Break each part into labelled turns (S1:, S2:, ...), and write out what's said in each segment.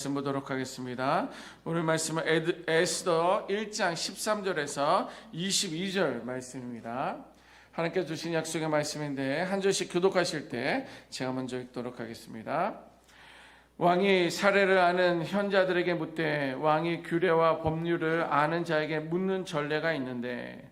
S1: 말씀 보도록 하겠습니다. 오늘 말씀은 에스더 1장 13절에서 22절 말씀입니다. 하나님께서 주신 약속의 말씀인데 한 절씩 교독하실 때 제가 먼저 읽도록 하겠습니다. 왕이 사례를 아는 현자들에게 묻되 왕이 규례와 법률을 아는 자에게 묻는 전례가 있는데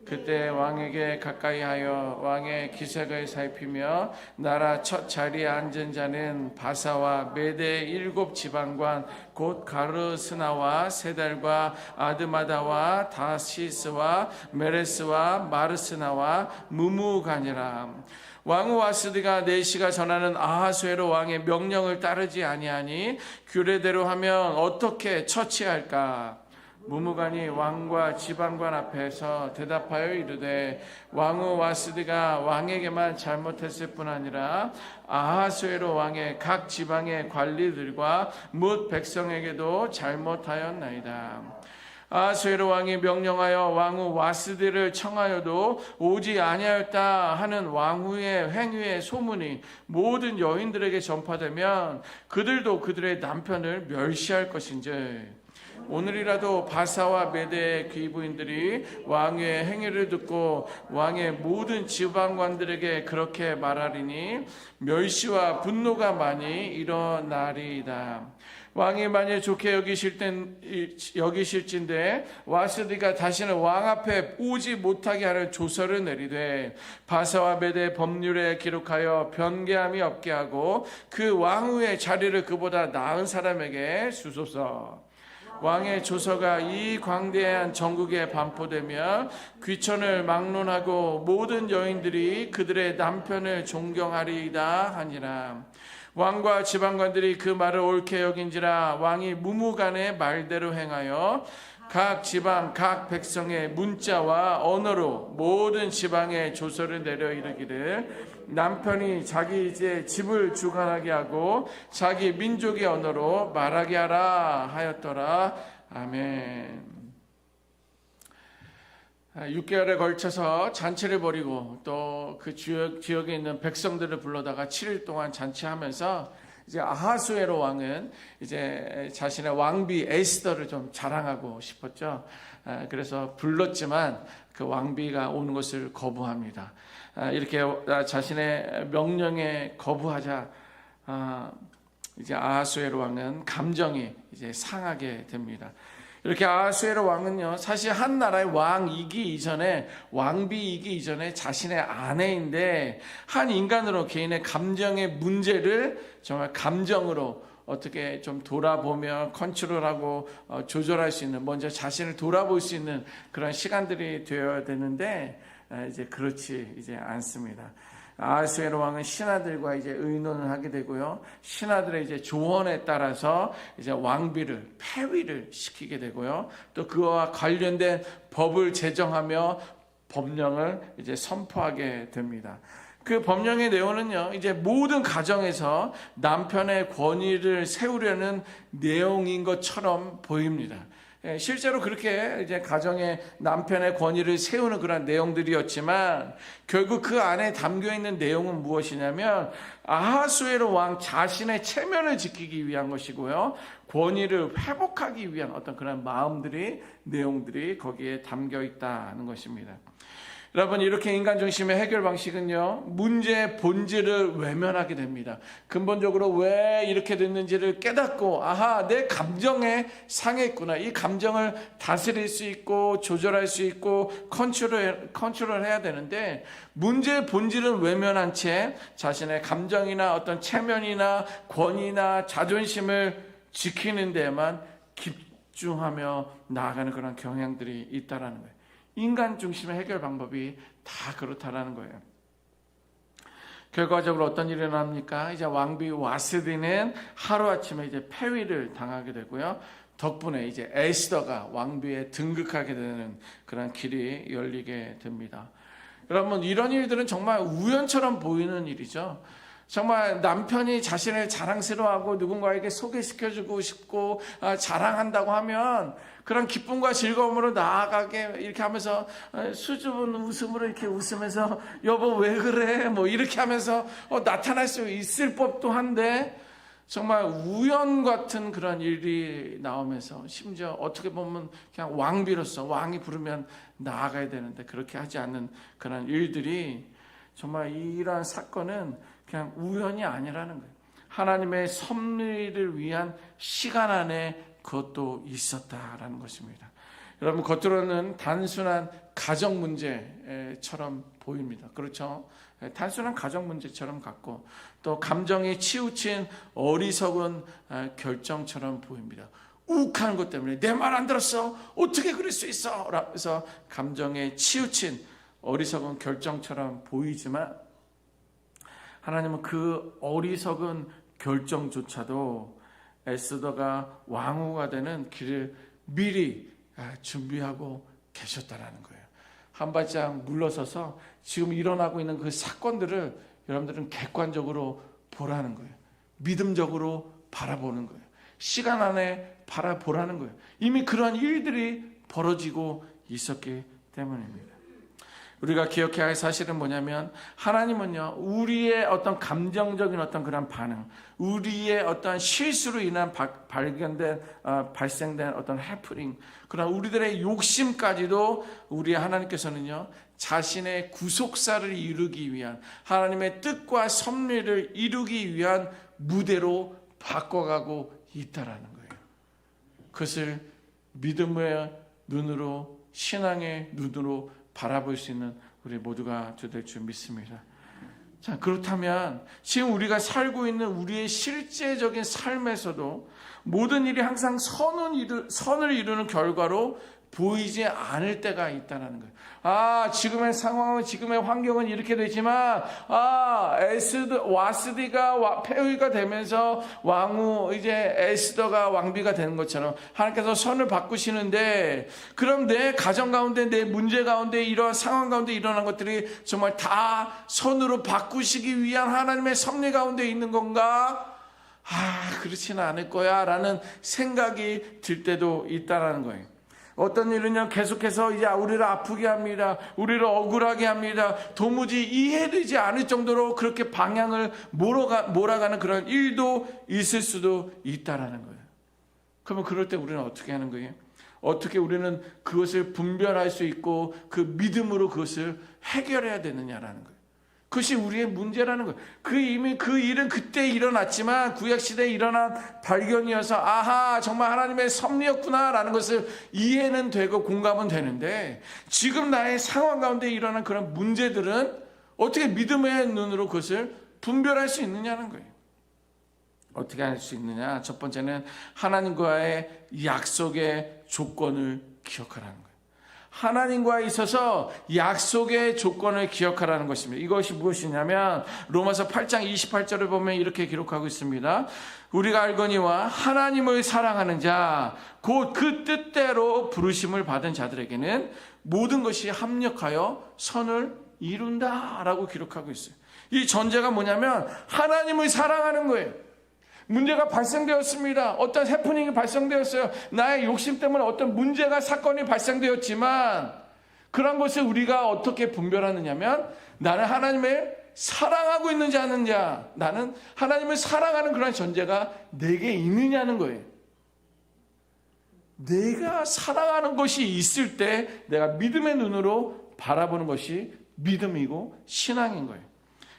S1: 그때 왕에게 가까이 하여 왕의 기색을 살피며 나라 첫 자리에 앉은 자는 바사와 메대 7 지방관 곧 가르스나와 세달과 아드마다와 다시스와 메레스와 마르스나와 무무가니라. 왕후 와스디가 내시가 전하는 아하수에로 왕의 명령을 따르지 아니하니 규례대로 하면 어떻게 처치할까? 무무간이 왕과 지방관 앞에서 대답하여 이르되 왕후 와스디가 왕에게만 잘못했을 뿐 아니라 아하수에로 왕의 각 지방의 관리들과 뭇 백성에게도 잘못하였나이다. 아하수에로 왕이 명령하여 왕후 와스디를 청하여도 오지 아니하였다 하는 왕후의 행위의 소문이 모든 여인들에게 전파되면 그들도 그들의 남편을 멸시할 것인지 오늘이라도 바사와 메대의 귀부인들이 왕의 행위를 듣고 왕의 모든 지방관들에게 그렇게 말하리니 멸시와 분노가 많이 일어나리이다. 왕이 만일 좋게 여기실진데 와스디가 다시는 왕 앞에 오지 못하게 하는 조서를 내리되 바사와 메대의 법률에 기록하여 변개함이 없게 하고 그 왕후의 자리를 그보다 나은 사람에게 주소서. 왕의 조서가 이 광대한 전국에 반포되며 귀천을 막론하고 모든 여인들이 그들의 남편을 존경하리이다 하니라. 왕과 지방관들이 그 말을 옳게 여긴지라 왕이 무무간의 말대로 행하여 각 지방 각 백성의 문자와 언어로 모든 지방에 조서를 내려 이르기를 남편이 자기 이제 집을 주관하게 하고 자기 민족의 언어로 말하게 하라 하였더라. 아멘. 6개월에 걸쳐서 잔치를 벌이고 또 그 지역에 있는 백성들을 불러다가 7일 동안 잔치하면서 이제 아하수에로 왕은 이제 자신의 왕비 에스더를 좀 자랑하고 싶었죠. 그래서 불렀지만 그 왕비가 오는 것을 거부합니다. 이렇게 자신의 명령에 거부하자 이제 아하수에로 왕은 감정이 이제 상하게 됩니다. 이렇게 아하수에로 왕은요, 사실 한 나라의 왕이기 이전에, 왕비이기 이전에 자신의 아내인데, 한 인간으로 개인의 감정의 문제를 정말 감정으로 어떻게 좀 돌아보며 컨트롤하고 조절할 수 있는, 먼저 자신을 돌아볼 수 있는 그런 시간들이 되어야 되는데, 이제 그렇지 이제 않습니다. 아하수에로 왕은 신하들과 이제 의논을 하게 되고요. 신하들의 이제 조언에 따라서 이제 왕비를 폐위를 시키게 되고요. 또 그와 관련된 법을 제정하며 법령을 이제 선포하게 됩니다. 그 법령의 내용은요, 이제 모든 가정에서 남편의 권위를 세우려는 내용인 것처럼 보입니다. 실제로 그렇게 이제 가정의 남편의 권위를 세우는 그런 내용들이었지만 결국 그 안에 담겨 있는 내용은 무엇이냐면 아하수에로 왕 자신의 체면을 지키기 위한 것이고요. 권위를 회복하기 위한 어떤 그런 마음들이 내용들이 거기에 담겨 있다는 것입니다. 여러분, 이렇게 인간 중심의 해결 방식은요, 문제의 본질을 외면하게 됩니다. 근본적으로 왜 이렇게 됐는지를 깨닫고, 아하, 내 감정에 상했구나. 이 감정을 다스릴 수 있고, 조절할 수 있고, 컨트롤해야 되는데, 문제의 본질은 외면한 채 자신의 감정이나 어떤 체면이나 권위나 자존심을 지키는 데에만 집중하며 나아가는 그런 경향들이 있다라는 거예요. 인간 중심의 해결 방법이 다 그렇다라는 거예요. 결과적으로 어떤 일이 일어납니까? 이제 왕비 와스디는 하루아침에 이제 폐위를 당하게 되고요. 덕분에 이제 에스더가 왕비에 등극하게 되는 그런 길이 열리게 됩니다. 여러분, 이런 일들은 정말 우연처럼 보이는 일이죠. 정말 남편이 자신을 자랑스러워하고 누군가에게 소개시켜주고 싶고 자랑한다고 하면 그런 기쁨과 즐거움으로 나아가게 이렇게 하면서 수줍은 웃음으로 이렇게 웃으면서 여보 왜 그래 뭐 이렇게 하면서 나타날 수 있을 법도 한데 정말 우연 같은 그런 일이 나오면서 심지어 어떻게 보면 그냥 왕비로서 왕이 부르면 나아가야 되는데 그렇게 하지 않는 그런 일들이 정말 이러한 사건은 그냥 우연이 아니라는 거예요. 하나님의 섭리를 위한 시간 안에 그것도 있었다라는 것입니다. 여러분, 겉으로는 단순한 가정 문제처럼 보입니다. 그렇죠? 단순한 가정 문제처럼 같고 또 감정에 치우친 어리석은 결정처럼 보입니다. 욱하는 것 때문에 내 말 안 들었어? 어떻게 그럴 수 있어? 라면서 감정에 치우친 어리석은 결정처럼 보이지만 하나님은 그 어리석은 결정조차도 에스더가 왕후가 되는 길을 미리 준비하고 계셨다라는 거예요. 한 발짝 물러서서 지금 일어나고 있는 그 사건들을 여러분들은 객관적으로 보라는 거예요. 믿음적으로 바라보는 거예요. 시간 안에 바라보라는 거예요. 이미 그런 일들이 벌어지고 있었기 때문입니다. 우리가 기억해야 할 사실은 뭐냐면 하나님은요, 우리의 어떤 감정적인 어떤 그런 반응, 우리의 어떤 실수로 인한 발생된 어떤 해프닝, 그런 우리들의 욕심까지도 우리 하나님께서는요, 자신의 구속사를 이루기 위한 하나님의 뜻과 섭리를 이루기 위한 무대로 바꿔가고 있다라는 거예요. 그것을 믿음의 눈으로, 신앙의 눈으로 바라볼 수 있는 우리 모두가 될 줄 믿습니다. 자, 그렇다면 지금 우리가 살고 있는 우리의 실제적인 삶에서도 모든 일이 항상 선을 이루는 결과로 보이지 않을 때가 있다는 거예요. 지금의 상황은, 지금의 환경은 이렇게 되지만, 와스디가 폐위가 되면서 에스더가 왕비가 되는 것처럼 하나님께서 선을 바꾸시는데, 그럼 내 가정 가운데, 내 문제 가운데, 이러한 상황 가운데 일어난 것들이 정말 다 선으로 바꾸시기 위한 하나님의 섭리 가운데 있는 건가? 그렇지는 않을 거야 라는 생각이 들 때도 있다는 거예요. 어떤 일은요, 계속해서 이제 우리를 아프게 합니다. 우리를 억울하게 합니다. 도무지 이해되지 않을 정도로 그렇게 방향을 몰아가는 그런 일도 있을 수도 있다라는 거예요. 그러면 그럴 때 우리는 어떻게 하는 거예요? 어떻게 우리는 그것을 분별할 수 있고 그 믿음으로 그것을 해결해야 되느냐라는 거예요. 그것이 우리의 문제라는 거예요. 이미 그 일은 그때 일어났지만 구약시대에 일어난 발견이어서 정말 하나님의 섭리였구나라는 것을 이해는 되고 공감은 되는데, 지금 나의 상황 가운데 일어난 그런 문제들은 어떻게 믿음의 눈으로 그것을 분별할 수 있느냐는 거예요. 어떻게 할 수 있느냐? 첫 번째는 하나님과의 약속의 조건을 기억하라는 거예요. 하나님과 있어서 약속의 조건을 기억하라는 것입니다. 이것이 무엇이냐면 로마서 8장 28절을 보면 이렇게 기록하고 있습니다. 우리가 알거니와 하나님을 사랑하는 자 곧 그 뜻대로 부르심을 받은 자들에게는 모든 것이 합력하여 선을 이룬다라고 기록하고 있어요. 이 전제가 뭐냐면 하나님을 사랑하는 거예요. 문제가 발생되었습니다. 어떤 해프닝이 발생되었어요. 나의 욕심 때문에 어떤 문제가, 사건이 발생되었지만 그런 것을 우리가 어떻게 분별하느냐면 나는 하나님을 사랑하고 있는지 아느냐, 나는 하나님을 사랑하는 그런 전제가 내게 있느냐는 거예요. 내가 사랑하는 것이 있을 때 내가 믿음의 눈으로 바라보는 것이 믿음이고 신앙인 거예요.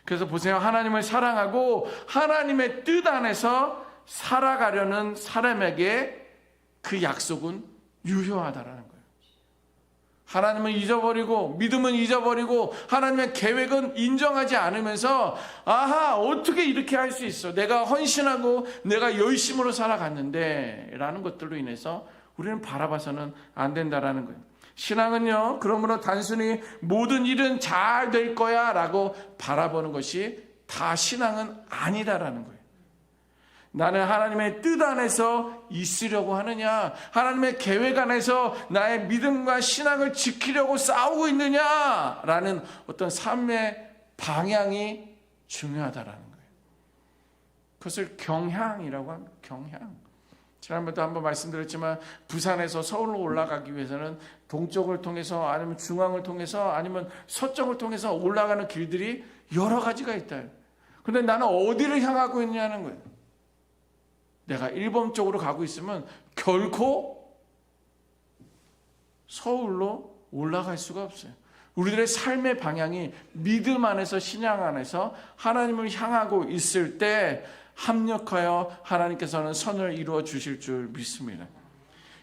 S1: 그래서 보세요. 하나님을 사랑하고 하나님의 뜻 안에서 살아가려는 사람에게 그 약속은 유효하다라는 거예요. 하나님은 잊어버리고 믿음은 잊어버리고 하나님의 계획은 인정하지 않으면서 어떻게 이렇게 할 수 있어? 내가 헌신하고 내가 열심으로 살아갔는데 라는 것들로 인해서 우리는 바라봐서는 안 된다라는 거예요. 신앙은요, 그러므로 단순히 모든 일은 잘 될 거야 라고 바라보는 것이 다 신앙은 아니다라는 거예요. 나는 하나님의 뜻 안에서 있으려고 하느냐, 하나님의 계획 안에서 나의 믿음과 신앙을 지키려고 싸우고 있느냐 라는 어떤 삶의 방향이 중요하다라는 거예요. 그것을 경향이라고 합니다. 경향. 지난번에도 한번 말씀드렸지만 부산에서 서울로 올라가기 위해서는 동쪽을 통해서 아니면 중앙을 통해서 아니면 서쪽을 통해서 올라가는 길들이 여러 가지가 있다. 그런데 나는 어디를 향하고 있냐는 거예요. 내가 일본 쪽으로 가고 있으면 결코 서울로 올라갈 수가 없어요. 우리들의 삶의 방향이 믿음 안에서, 신앙 안에서 하나님을 향하고 있을 때 합력하여 하나님께서는 선을 이루어 주실 줄 믿습니다.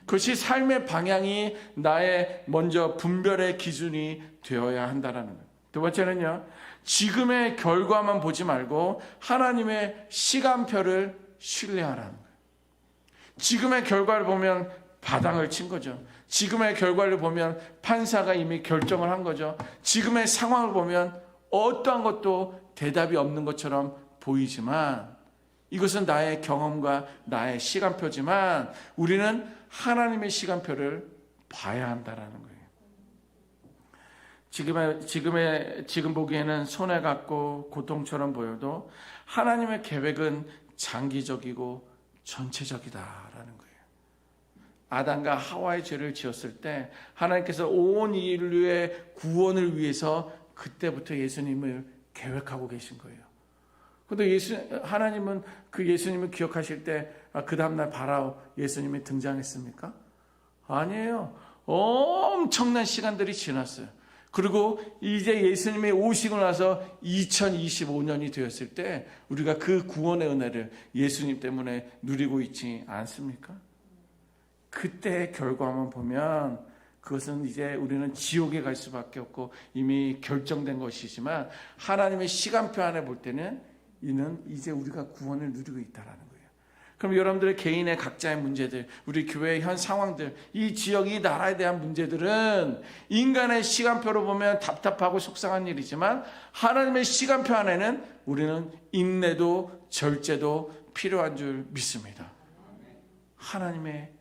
S1: 그것이 삶의 방향이 나의 먼저 분별의 기준이 되어야 한다는 거예요. 두 번째는요, 지금의 결과만 보지 말고 하나님의 시간표를 신뢰하라는 거예요. 지금의 결과를 보면 바닥을 친 거죠. 지금의 결과를 보면 판사가 이미 결정을 한 거죠. 지금의 상황을 보면 어떠한 것도 대답이 없는 것처럼 보이지만 이것은 나의 경험과 나의 시간표지만 우리는 하나님의 시간표를 봐야 한다는 거예요. 지금 보기에는 손해 같고 고통처럼 보여도 하나님의 계획은 장기적이고 전체적이다라는 거예요. 아담과 하와의 죄를 지었을 때 하나님께서 온 인류의 구원을 위해서 그때부터 예수님을 계획하고 계신 거예요. 그런데 하나님은 그 예수님을 기억하실 때 그 다음날 바로 예수님이 등장했습니까? 아니에요. 엄청난 시간들이 지났어요. 그리고 이제 예수님이 오시고 나서 2025년이 되었을 때 우리가 그 구원의 은혜를 예수님 때문에 누리고 있지 않습니까? 그때의 결과만 보면 그것은 이제 우리는 지옥에 갈 수밖에 없고 이미 결정된 것이지만 하나님의 시간표 안에 볼 때는 이는 이제 우리가 구원을 누리고 있다는 거예요. 그럼 여러분들의 개인의 각자의 문제들, 우리 교회의 현 상황들, 이 지역, 이 나라에 대한 문제들은 인간의 시간표로 보면 답답하고 속상한 일이지만 하나님의 시간표 안에는 우리는 인내도 절제도 필요한 줄 믿습니다. 하나님의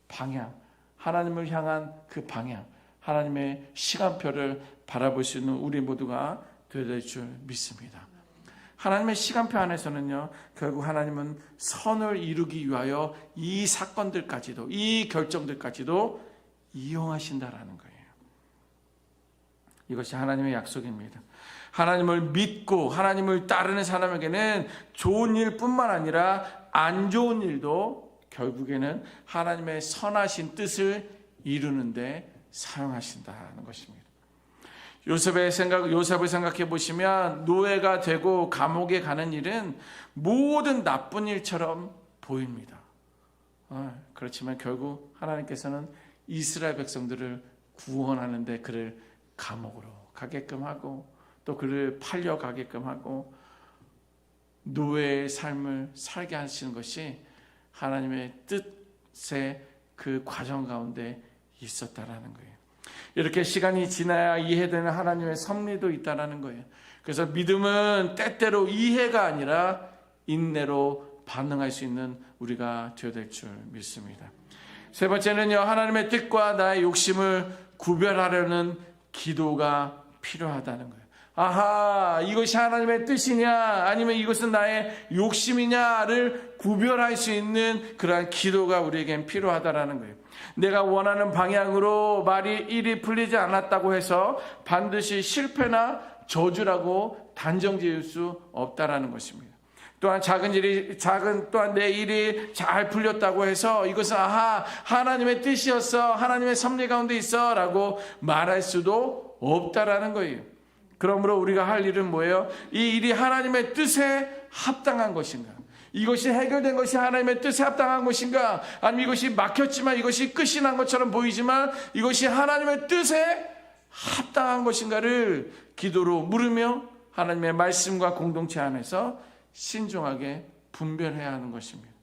S1: 방향, 하나님을 향한 그 방향, 하나님의 시간표를 바라볼 수 있는 우리 모두가 되어야 될 줄 믿습니다. 하나님의 시간표 안에서는요, 결국 하나님은 선을 이루기 위하여 이 사건들까지도, 이 결정들까지도 이용하신다라는 거예요. 이것이 하나님의 약속입니다. 하나님을 믿고 하나님을 따르는 사람에게는 좋은 일뿐만 아니라 안 좋은 일도 결국에는 하나님의 선하신 뜻을 이루는데 사용하신다는 것입니다. 요셉을 생각해 보시면 노예가 되고 감옥에 가는 일은 모든 나쁜 일처럼 보입니다. 그렇지만 결국 하나님께서는 이스라엘 백성들을 구원하는데 그를 감옥으로 가게끔 하고 또 그를 팔려가게끔 하고 노예의 삶을 살게 하시는 것이 하나님의 뜻의 그 과정 가운데 있었다라는 거예요. 이렇게 시간이 지나야 이해되는 하나님의 섭리도 있다라는 거예요. 그래서 믿음은 때때로 이해가 아니라 인내로 반응할 수 있는 우리가 되어야 될 줄 믿습니다. 세 번째는요, 하나님의 뜻과 나의 욕심을 구별하려는 기도가 필요하다는 거예요. 아하, 이것이 하나님의 뜻이냐 아니면 이것은 나의 욕심이냐를 구별할 수 있는 그러한 기도가 우리에겐 필요하다라는 거예요. 내가 원하는 방향으로 말이 일이 풀리지 않았다고 해서 반드시 실패나 저주라고 단정 지을 수 없다라는 것입니다. 또한 또한 내 일이 잘 풀렸다고 해서 이것은 하나님의 뜻이었어, 하나님의 섭리 가운데 있어 라고 말할 수도 없다라는 거예요. 그러므로 우리가 할 일은 뭐예요? 이 일이 하나님의 뜻에 합당한 것인가? 이것이 해결된 것이 하나님의 뜻에 합당한 것인가? 아니면 이것이 막혔지만 이것이 끝이 난 것처럼 보이지만 이것이 하나님의 뜻에 합당한 것인가를 기도로 물으며 하나님의 말씀과 공동체 안에서 신중하게 분별해야 하는 것입니다.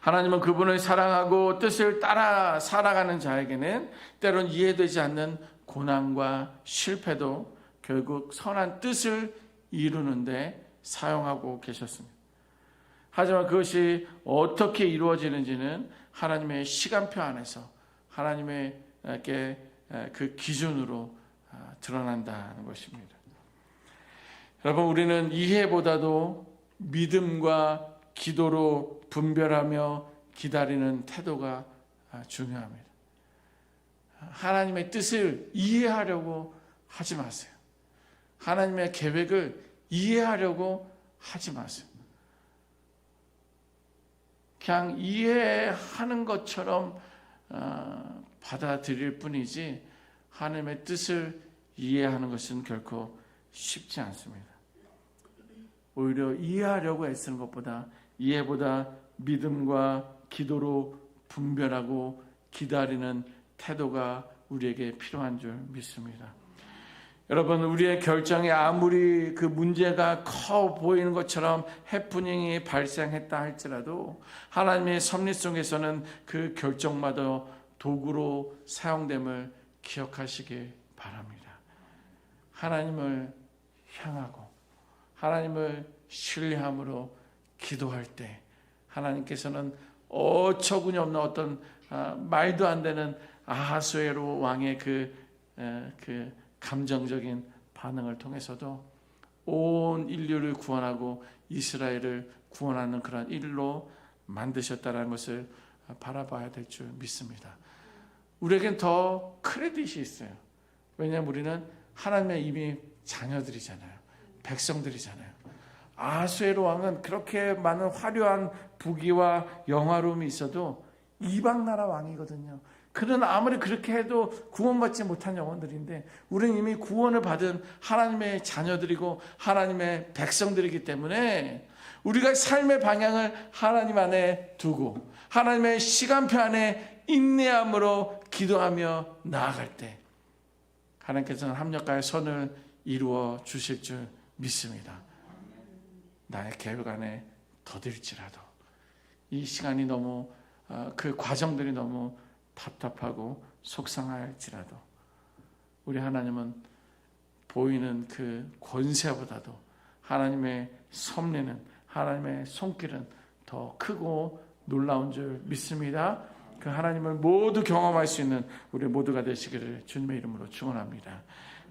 S1: 하나님은 그분을 사랑하고 뜻을 따라 살아가는 자에게는 때론 이해되지 않는 고난과 실패도 결국 선한 뜻을 이루는데 사용하고 계셨습니다. 하지만 그것이 어떻게 이루어지는지는 하나님의 시간표 안에서 하나님의 그 기준으로 드러난다는 것입니다. 여러분, 우리는 이해보다도 믿음과 기도로 분별하며 기다리는 태도가 중요합니다. 하나님의 뜻을 이해하려고 하지 마세요. 하나님의 계획을 이해하려고 하지 마세요. 그냥 이해하는 것처럼 받아들일 뿐이지 하나님의 뜻을 이해하는 것은 결코 쉽지 않습니다. 오히려 이해하려고 애쓰는 것보다 이해보다 믿음과 기도로 분별하고 기다리는 태도가 우리에게 필요한 줄 믿습니다. 여러분, 우리의 결정에 아무리 그 문제가 커 보이는 것처럼 해프닝이 발생했다 할지라도 하나님의 섭리 속에서는 그 결정마다 도구로 사용됨을 기억하시기 바랍니다. 하나님을 향하고 하나님을 신뢰함으로 기도할 때 하나님께서는 어처구니 없는 어떤 말도 안 되는 아하수에로 왕의 그 감정적인 반응을 통해서도 온 인류를 구원하고 이스라엘을 구원하는 그런 일로 만드셨다는 것을 바라봐야 될 줄 믿습니다. 우리에겐 더 크레딧이 있어요. 왜냐하면 우리는 하나님의 이미 자녀들이잖아요. 백성들이잖아요. 아하수에로 왕은 그렇게 많은 화려한 부귀와 영화로움이 있어도 이방 나라 왕이거든요. 그는 아무리 그렇게 해도 구원받지 못한 영혼들인데 우리는 이미 구원을 받은 하나님의 자녀들이고 하나님의 백성들이기 때문에 우리가 삶의 방향을 하나님 안에 두고 하나님의 시간표 안에 인내함으로 기도하며 나아갈 때 하나님께서는 합력하여 선을 이루어 주실 줄 믿습니다. 나의 계획 안에 더딜지라도 이 시간이 너무 그 과정들이 너무 답답하고 속상할지라도 우리 하나님은 보이는 그 권세보다도 하나님의 섭리는 하나님의 손길은 더 크고 놀라운 줄 믿습니다. 그 하나님을 모두 경험할 수 있는 우리 모두가 되시기를 주님의 이름으로 축원합니다.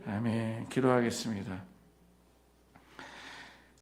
S1: 아멘. 기도하겠습니다.